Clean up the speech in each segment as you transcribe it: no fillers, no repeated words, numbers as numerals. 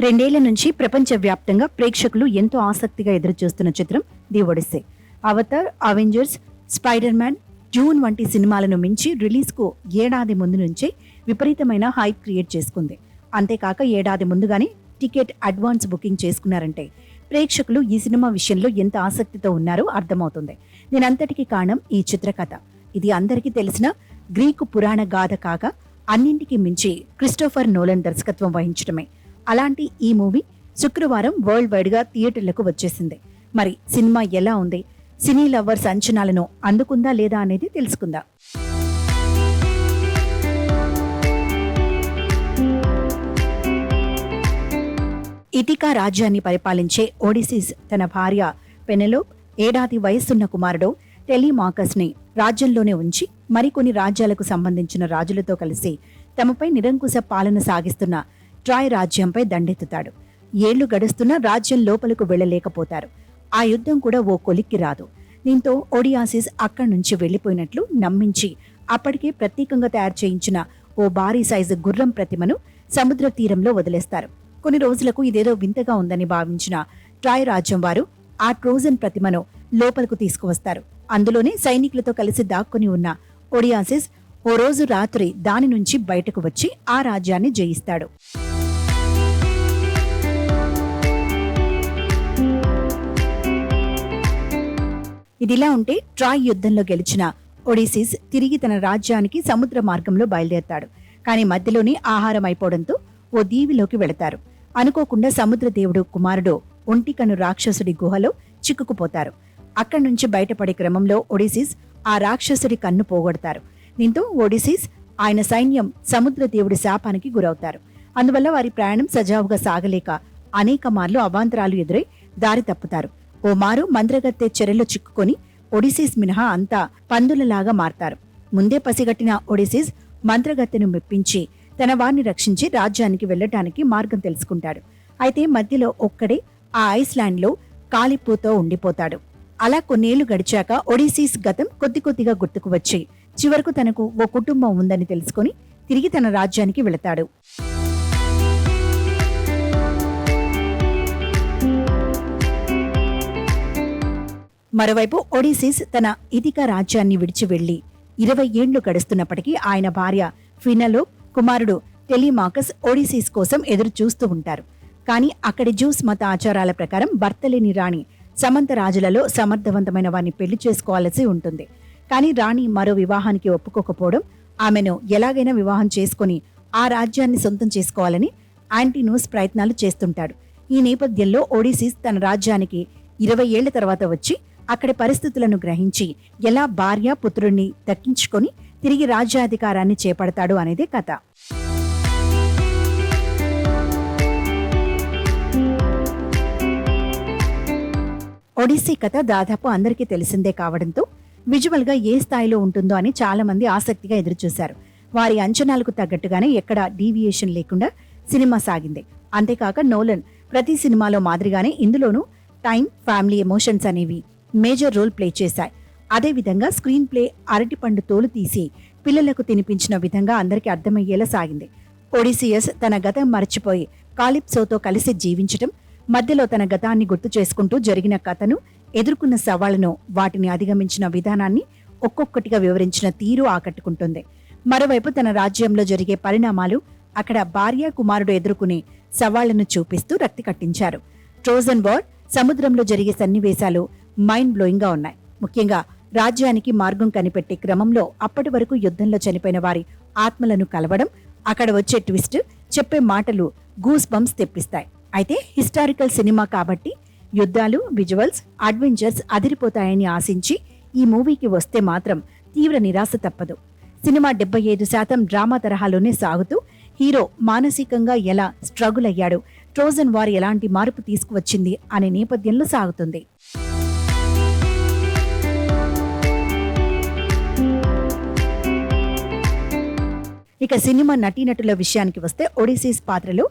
2 ఏళ్ల నుంచి ప్రపంచవ్యాప్తంగా ప్రేక్షకులు ఎంతో ఆసక్తిగా ఎదురుచూస్తున్న చిత్రం the Odyssey. Avatar, Avengers, Spider Man, Dune వంటి సినిమాలను మించి రిలీజ్కు ఏడాది ముందు నుంచే విపరీతమైన హైప్ క్రియేట్ చేసుకుంది. అంతేకాక ఏడాది ముందుగానే టికెట్ అడ్వాన్స్ బుకింగ్ చేసుకున్నారంటే ప్రేక్షకులు ఈ సినిమా విషయంలో ఎంత ఆసక్తితో ఉన్నారో అర్థమవుతుంది. దీనంతటికీ కారణం ఈ చిత్రకథ. ఇది అందరికీ తెలిసిన గ్రీకు పురాణ గాథ కాక అన్నింటికీ మించి క్రిస్టోఫర్ నోలన్ దర్శకత్వం వహించడమే. అలాంటి ఈ మూవీ శుక్రవారం వరల్డ్ వైడ్ గా థియేటర్లకు వచ్చేసింది. మరి సినిమా ఎలా ఉంది, సినీ లవర్స్ అంచనాలను అందుకుందా లేదా అనేది తెలుసుకుందాం. ఇథికా రాజ్యాన్ని పరిపాలించే ఓడిసిస్ తన భార్య పెనెలోప్, ఏడాది వయస్సున్న కుమారుడు టెలిమాకస్ ని రాజ్యంలోనే ఉంచి మరికొన్ని రాజ్యాలకు సంబంధించిన రాజులతో కలిసి తమపై నిరంకుశ పాలన సాగిస్తున్న ట్రాయ్ రాజ్యంపై దండెత్తుతాడు. ఏళ్లు గడుస్తున్నా రాజ్యం లోపలకు వెళ్లలేకపోతారు. ఆ యుద్ధం కూడా ఓ కొలిక్కి రాదు. దీంతో ఒడియాసిస్ అక్కడి నుంచి వెళ్లిపోయినట్లు నమ్మించి అప్పటికే ప్రత్యేకంగా తయారు చేయించిన ఓ భారీ సైజు గుర్రం ప్రతిమను సముద్ర తీరంలో వదిలేస్తారు. కొన్ని రోజులకు ఇదేదో వింతగా ఉందని భావించిన ట్రాయ్ రాజ్యం వారు ఆ ట్రోజన్ ప్రతిమను లోపలకు తీసుకువస్తారు. అందులోనే సైనికులతో కలిసి దాక్కుని ఉన్న ఒడియాసిస్ ఓ రోజు రాత్రి దాని నుంచి బయటకు వచ్చి ఆ రాజ్యాన్ని జయిస్తాడు. ఇదిలా ఉంటే ట్రాయ్ యుద్ధంలో గెలిచిన ఒడిసిస్ తిరిగి తన రాజ్యానికి సముద్ర మార్గంలో బయలుదేరతాడు. కానీ మధ్యలోనే ఆహారం అయిపోవడంతో ఓ దీవిలోకి వెళతారు. అనుకోకుండా సముద్ర దేవుడు కుమారుడు ఒంటికను రాక్షసుడి గుహలో చిక్కుకుపోతారు. అక్కడి నుంచి బయటపడే క్రమంలో ఒడిసిస్ ఆ రాక్షసుడి కన్ను పోగొడతారు. దీంతో ఒడిసిస్, ఆయన సైన్యం సముద్ర దేవుడి శాపానికి గురవుతారు. అందువల్ల వారి ప్రయాణం సజావుగా సాగలేక అనేక మార్లు అవాంతరాలు ఎదురై దారి తప్పుతారు. ఓ మారు మంత్రగత్తె చెరలో చిక్కుకొని ఒడిసిస్ మినహా అంతా పందులలాగా మారతారు. ముందే పసిగట్టిన ఒడిసిస్ మంత్రగత్తెను మెప్పించి తన వారిని రక్షించి రాజ్యానికి వెళ్లటానికి మార్గం తెలుసుకుంటాడు. అయితే మధ్యలో ఒక్కడే ఆ ఐస్లాండ్ లో కాలిపోతో ఉండిపోతాడు. అలా కొన్నేళ్లు గడిచాక ఒడిసిస్ గతం కొద్ది కొద్దిగా గుర్తుకు వచ్చి చివరకు తనకు ఓ కుటుంబం ఉందని తెలుసుకుని తిరిగి తన రాజ్యానికి వెళతాడు. మరోవైపు ఒడిసిస్ తన ఇథికా రాజ్యాన్ని విడిచి వెళ్లి 20 ఏళ్లు గడుస్తున్నప్పటికీ ఆయన భార్య ఫినెలోప్, కుమారుడు టెలిమాకస్ ఒడిసిస్ కోసం ఎదురు చూస్తూ ఉంటారు. కానీ అక్కడి జ్యూస్ మత ఆచారాల ప్రకారం భర్తలేని రాణి సమంత రాజులలో సమర్థవంతమైన వారిని పెళ్లి చేసుకోవాల్సి ఉంటుంది. కానీ రాణి మరో వివాహానికి ఒప్పుకోకపోవడం ఆమెను ఎలాగైనా వివాహం చేసుకుని ఆ రాజ్యాన్ని సొంతం చేసుకోవాలని యాంటీనూస్ ప్రయత్నాలు చేస్తుంటాడు. ఈ నేపథ్యంలో ఒడిసిస్ తన రాజ్యానికి 20 ఏళ్ల తర్వాత వచ్చి అక్కడి పరిస్థితులను గ్రహించి ఎలా భార్య పుత్రుణ్ణి దక్కించుకొని తిరిగి రాజ్యాధికారాన్ని చేపడతాడు అనేదే కథ. ఒడిస్సీ కథ దాదాపు అందరికీ తెలిసిందే కావడంతో విజువల్ గా ఏ స్థాయిలో ఉంటుందో అని చాలా మంది ఆసక్తిగా ఎదురుచూశారు. వారి అంచనాలకు తగ్గట్టుగానే ఎక్కడా డీవియేషన్ లేకుండా సినిమా సాగింది. అంతేకాక నోలన్ ప్రతి సినిమాలో మాదిరిగానే ఇందులోనూ టైం, ఫ్యామిలీ ఎమోషన్స్ అనేవి మేజర్ రోల్ ప్లే చేశాయి. అదేవిధంగా స్క్రీన్ ప్లే అరటిపండు తోలు తీసి పిల్లలకు తినిపించిన విధంగా అందరికీ అర్థమయ్యేలా సాగింది. ఒడిసియస్ తన గతం మరచిపోయి కాలిప్సోతో కలిసి జీవించటం, మధ్యలో తన గతాన్ని గుర్తు చేసుకుంటూ జరిగిన కథను, ఎదుర్కొన్న సవాళ్లను, వాటిని అధిగమించిన విధానాన్ని ఒక్కొక్కటిగా వివరించిన తీరు ఆకట్టుకుంటుంది. మరోవైపు తన రాజ్యంలో జరిగే పరిణామాలు, అక్కడ భార్య కుమారుడు ఎదుర్కొనే సవాళ్లను చూపిస్తూ రక్తి కట్టించారు. ట్రోజన్ వార్, సముద్రంలో జరిగే సన్నివేశాలు మైండ్ బ్లోయింగ్ గా ఉన్నాయి. ముఖ్యంగా రాజ్యానికి మార్గం కనిపెట్టే క్రమంలో అప్పటి వరకు యుద్ధంలో చనిపోయిన వారి ఆత్మలను కలవడం, అక్కడ వచ్చే ట్విస్ట్, చెప్పే మాటలు గూస్ బంప్స్ తెప్పిస్తాయి. అయితే హిస్టారికల్ సినిమా కాబట్టి యుద్ధాలు, విజువల్స్, అడ్వెంచర్స్ అదిరిపోతాయని ఆశించి ఈ మూవీకి వస్తే మాత్రం తీవ్ర నిరాశ తప్పదు. సినిమా 75% డ్రామా తరహాలోనే సాగుతూ హీరో మానసికంగా ఎలా స్ట్రగుల్ అయ్యాడు, ట్రోజన్ వార్ ఎలాంటి మార్పు తీసుకువచ్చింది అనే నేపథ్యంలో సాగుతుంది. ఇక సినిమా నటీనటుల విషయానికి వస్తే ఒడిసిస్ పాత్రలో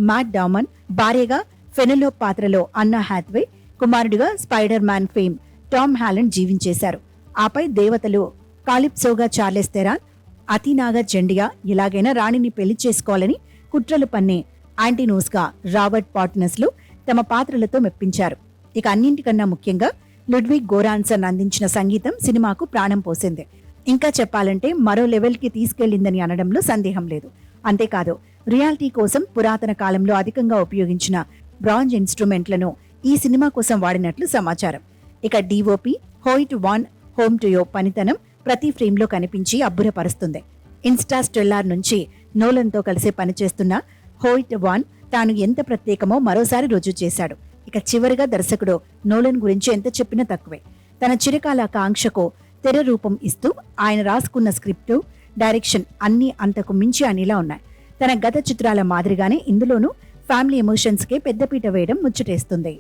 మ్యాట్ డామన్, భార్యగా ఫెనెలోప్ పాత్రలో అన్నా హ్యాథ్వే, కుమారుడిగా Spider Man fame Tom Holland జీవించేశారు. ఆపై దేవతలు కాలిప్సోగా చార్లెస్ థెరాన్, అథీనాగా జెండియా ఎలాగైనా రాణిని పెళ్లి చేసుకోవాలని కుట్రలు పన్నే యాంటీనోస్ గా రాబర్ట్ పాట్నస్ లు తమ పాత్రలతో మెప్పించారు. ఇక అన్నింటికన్నా ముఖ్యంగా లుడ్విగ్ గోరాన్సన్ అందించిన సంగీతం సినిమాకు ప్రాణం పోసింది. ఇంకా చెప్పాలంటే మరో లెవెల్ కి తీసుకెళ్లిందని అనడంలో సందేహం లేదు. అంతేకాదు, రియాలిటీ కోసం పురాతన కాలంలో అధికంగా ఉపయోగించిన బ్రాంజ్ ఇన్స్ట్రుమెంట్లను ఈ సినిమా కోసం వాడినట్లు సమాచారం. ఇక డిఓపి హోయిట్ వాన్ హోమ్టుయో పనితనం ప్రతి ఫ్రేమ్ లో కనిపించి అబ్బురపరుస్తుంది. ఇన్స్టాస్టెల్లార్ నుంచి నోలన్తో కలిసి పనిచేస్తున్న హోయిట్ వాన్ తాను ఎంత ప్రత్యేకమో మరోసారి రుజువు చేశాడు. ఇక చివరిగా దర్శకుడు నోలన్ గురించి ఎంత చెప్పినా తక్కువే. తన చిరకాల కాంక్షకు తెర రూపం ఇస్తూ ఆయన రాసుకున్న స్క్రిప్టు, డైరెక్షన్ అన్నీ అంతకు మించి అనేలా ఉన్నాయి. తన గత చిత్రాల మాదిరిగానే ఇందులోనూ ఫ్యామిలీ ఎమోషన్స్ కే పెద్దపీట వేయడం ముచ్చటేస్తుంది.